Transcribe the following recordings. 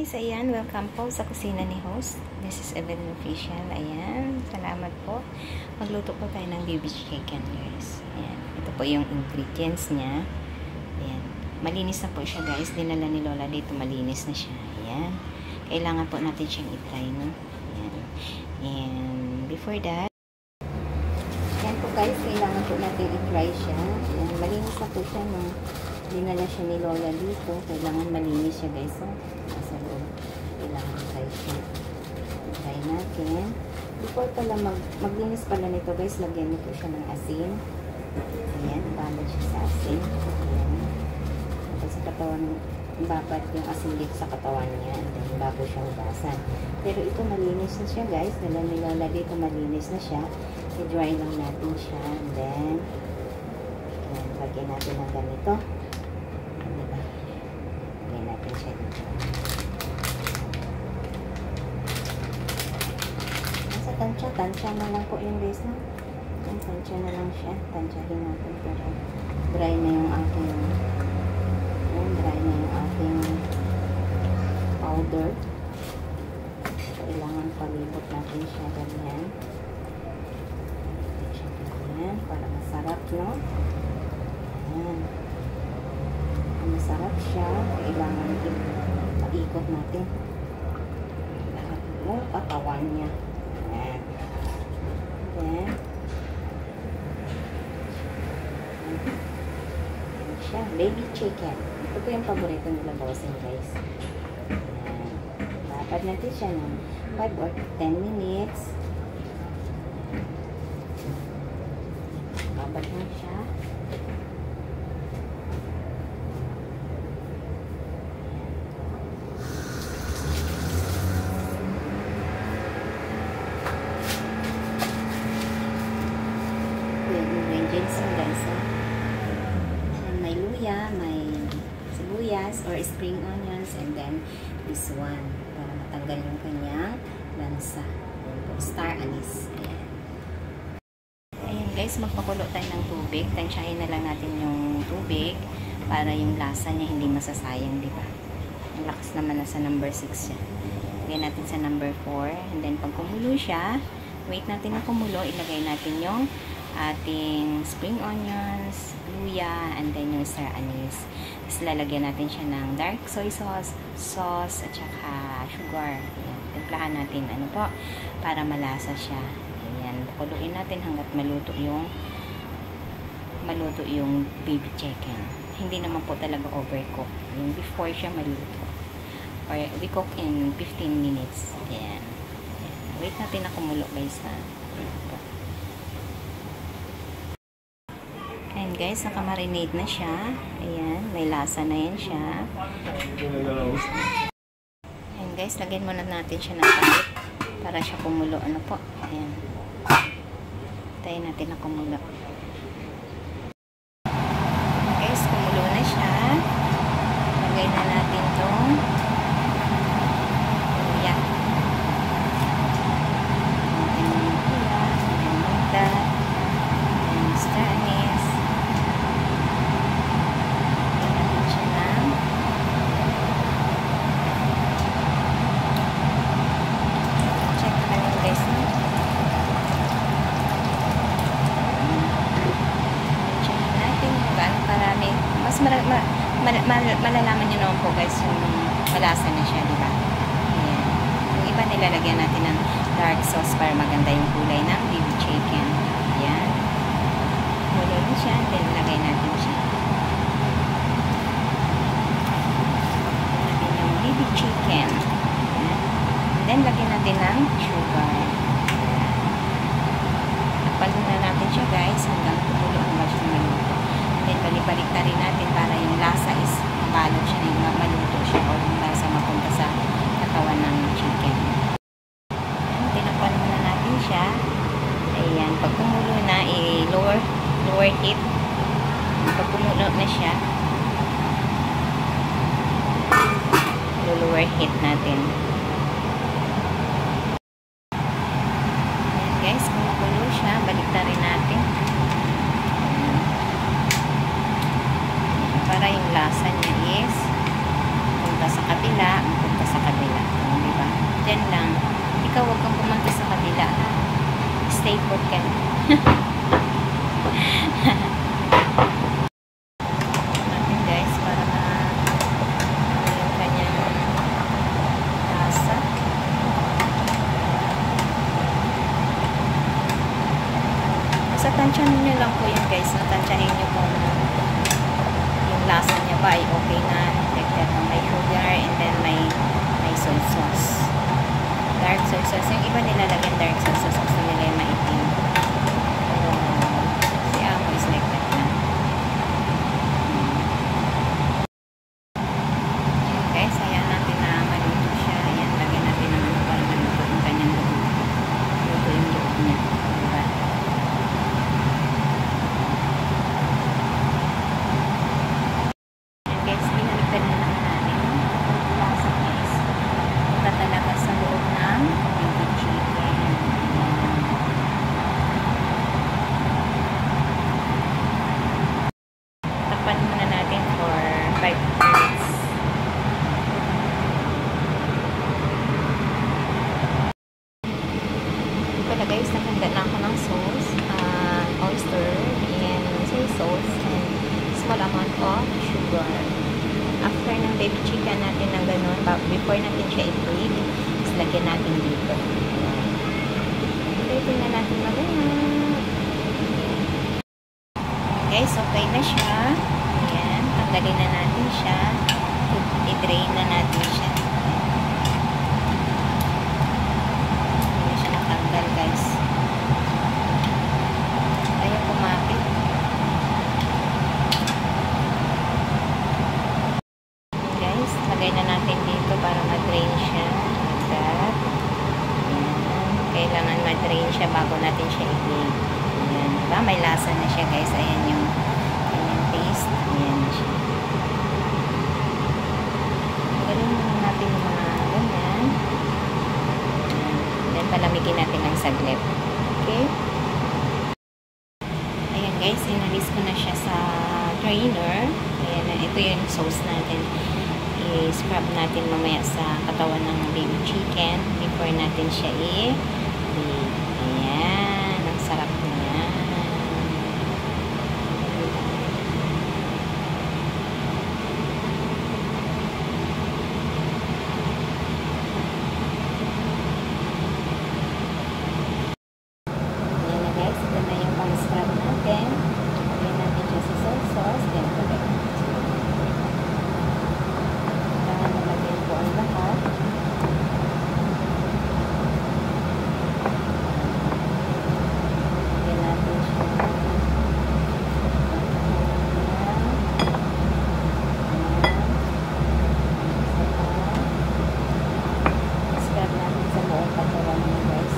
guys, ayan, welcome po sa kusina ni host. This is Evelyn Official. Ayan, salamat po. Magluto po tayo ng baby chicken, guys. Ayan, ito po yung ingredients niya. Ayan, malinis na po siya, guys. Dinala ni Lola dito, malinis na siya. Ayan, kailangan po natin siyang i-try, no? Ayan, and before that, ayan po guys, kailangan po natin i-try siya. Ayan, malinis na po siya, no? Dinala siya ni Lola dito. Kailangan malinis siya, guys. So, nasa loob. Kailangan try siya. Try natin. Before pala maglinis pala nito, guys, lagyan nito siya ng asin. Ayan, balad siya sa asin. Ayan. Tapos sa katawan, babat yung asin dito sa katawan niya. And then, bago siya hugasan. Pero ito, malinis na siya, guys. Dala ni Lola dito, malinis na siya. I-dry lang natin siya. And then, ayan, lagyan natin ng ganito. Siya dito. Sa tansya na lang po yung guys, no? Tansya na lang siya. Tansyahin natin pero dry na yung ating powder. So, kailangan palibot natin siya ganyan. Ganyan para masarap, no? Ayan. Masarap siya. Kailangan paikot natin lahat ng katawan niya. Ayan. Then, ayan siya. Baby chicken. Ito po yung paborito nila bossing, guys. Ayan. Dapat natin siya ng 5 or 10 minutes. Babad lang siya. Guys, may luya, may sibuyas or spring onions, and then this one para matanggal yung kanyang lansa. Star anise. Ayan. Ayan guys, magpakulo tayo ng tubig. Tansyahin na lang natin yung tubig para yung lasa niya hindi masasayang, di ba? Ang lakas naman na sa number 6 siya. Lagyan natin sa number 4, and then pag kumulo siya, wait natin na kumulo, ilagay natin yung ating spring onions, luya, and then yung star anise. Tapos lalagyan natin siya ng dark soy sauce, at saka sugar. Ayan. Timplahan natin ano po, para malasa siya. Ayan. Pakuluin natin hanggat maluto yung baby chicken. Hindi naman po talaga overcook. Yung before siya maluto. Or we cook in 15 minutes. Ayan. Ayan. Wait natin na kumulo guys ha. Ayan guys, nakamarinate na siya. Ayan, may lasa na yan siya. Ayan guys, lagyan muna natin siya ng takip para siya kumulo. Ano po? Ayan. Tayo natin na kumulo. Ayan guys, kumulo na siya. Lagay na natin itong luya. Malalaman nyo naman po guys yung malasa na siya, diba? Ayan. Yung iba nilalagyan natin ng dark sauce para maganda yung kulay ng baby chicken. Ayan. Kulay na siya, then lagay natin siya. Lagyan natin yung baby chicken. Ayan. And then lagyan natin ng sugar. Ayan. Napalo na natin siya guys hanggang kumulo hanggang siya maluto. Then balik-balik na rin natin para yung lasa is balot siya na maluto siya o yung lasa mapunta sa katawan ng chicken. Ayan, tinakpan muna natin siya. Ayan, pag kumulo na, lower heat. Pag kumulo na siya, lower heat natin. Ayan guys, kumulo siya, balik na rin natin. Para yung lasa niya is punta sa kabila, punta sa kabila. dyan lang. Ikaw, huwag kang pumunta sa kabila. Stay put ka. natin guys, para na yung kanyang lasa. Sa tansyahin nyo lang po yan guys. Tansyahin nyo kung yung lasa niya ba ay okay na. Like that, may sugar and then may soy sauce. Dark soy sauce. Yung iba nilalagyan dark soy sauce. Gusto nila yung maitim. Pero si Amo is like that lang. Ayan guys, ayan natin na maluto siya. Ayan, lagyan natin ng ano para maluto yung kanyang loob. Luto yung loob niya. Diba? Ayan guys, binaliktad na naman natin. Ang lasa niya is punta talaga sa loob ng baby chicken. Takpan muna natin for 5 minutes. Ito pala guys, nakanda na ako ng sauce, oyster and soy sauce and small amount of sugar. After ng baby chicken natin na ganun, before natin siya i-break, is lagyan natin dito. Pwede na natin mag-ganun. Guys, okay na siya. Ayan, tanggalin na natin siya. I-drain na natin siya. Hindi na siya natanggal guys. Ayaw kumapit. Guys, lagay na natin dito para ma-drain siya. Like that. Ayan. Kailangan ma-drain siya bago natin siya i-bake. Ayan, diba? May lasa na siya guys. Ayan yung kanyang taste. Ayan na siya. Galing naman natin yung mga ganyan. Ayan. Then palamigin natin ng saglit. Okay? Ayan guys, inalis ko na siya sa drainer. Ayan, ito yung sauce natin. I-scrub natin mamaya sa katawan ng baby chicken before natin siya i-bake. Ayan, ang sarap niya. Ayan na guys, ito na yung pang-scrub natin. Lagyan natin siya sa soy sauce. Then, nalagyan po ang lahat. Lagyan natin siya. Scrub natin sa buong katawan niya guys.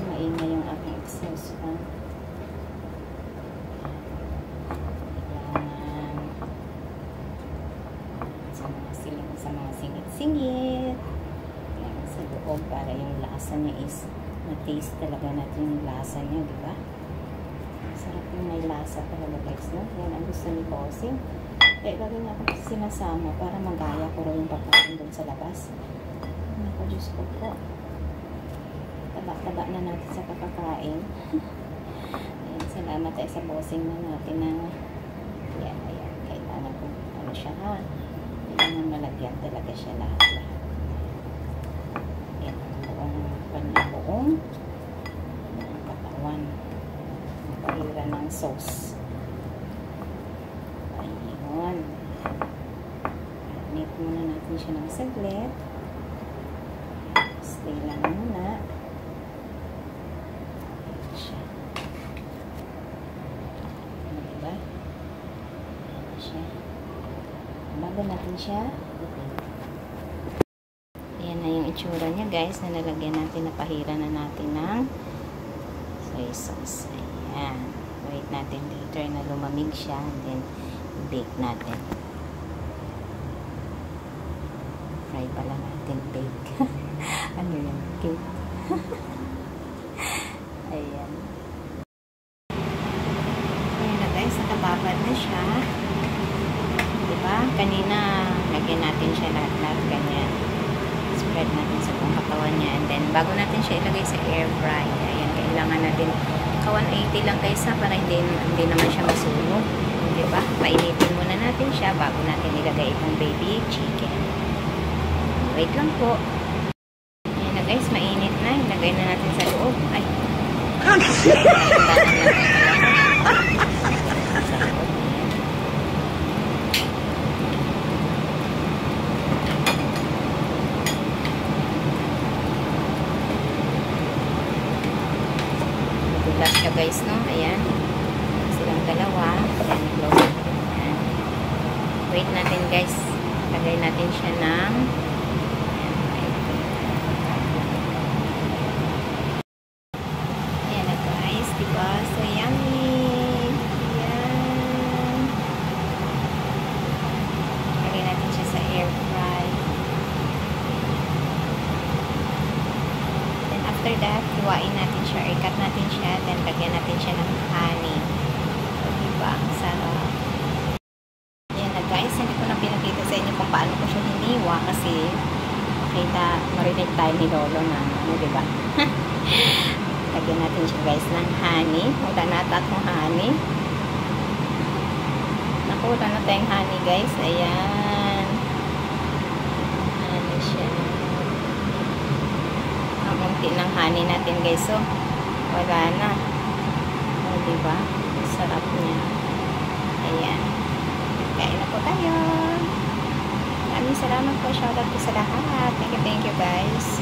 Maingay yung aking exhaust fan. Sa mga singit-singit. Ayan, sa loob para yung lasa niya is ma-taste talaga natin yung lasa niya, di ba? Sarap yung may lasa talaga guys, no? Yan ang gusto ni Bossing. Eh, lagi nga ako sinasama para magaya ko rin yung pagkain doon sa labas. Naku, Diyos ko po. Taba-taba na natin sa kakakain. Ayan, salamat tayo sa Bossing na natin na ayan, kailangan ko ano siya ha. Kailangan malagyan talaga siya lahat. Ayan, ang buong katawan. Pahira ng sauce. Ayun. Init muna natin siya ng saglit. Stay lang muna. Ayan siya. Ano diba? Ayan siya. Bago natin siya. Ayan na yung itsura niya guys. Nalagyan natin, napahira na natin ng soy sauce. Ayan. Wait natin later na lumamig siya. And then, bake natin. Fry pala natin bake. Ano yan? Cake. Ayan. Ayan na guys. Nakababad na siya. Diba? Kanina, lagyan natin siya lahat-lahat ganyan. i-spread natin sa buong katawan niya. And then, bago natin siya ilagay sa air fry, ayan, kailangan natin ka 180 lang guys para hindi naman siya masunog. Diba? Painitin muna natin siya bago natin ilagay itong baby chicken. Wait lang po. Ayan na guys, mainit na. Ilagay na natin sa loob. Ay. Madulas siya guys, no? Ayan. Silang dalawa. Ayan, close. Ayan. Wait natin guys. Lagay natin siya ng ayan na guys. Diba? So yummy. Ayan. Lagay natin siya sa air fry. Then after that, hiwain natin siya. I-cut natin siya. Then lagyan natin siya ng honey. So diba? Ang sarap. Guys, hindi ko na pinakita sa inyo kung paano ko siya hiniwa kasi makita, marinig tayo ni Lolo na ano, diba? Lagyan natin siya guys ng honey. Wala na akong honey. Naku, wala na tayong honey guys. Ayan. Honey siya. Ang unti ng honey natin guys. So, wala na. O, diba? Sarap niya. Ayan. Kain na po tayo. Maraming salamat po. Shoutout po sa lahat. Thank you guys.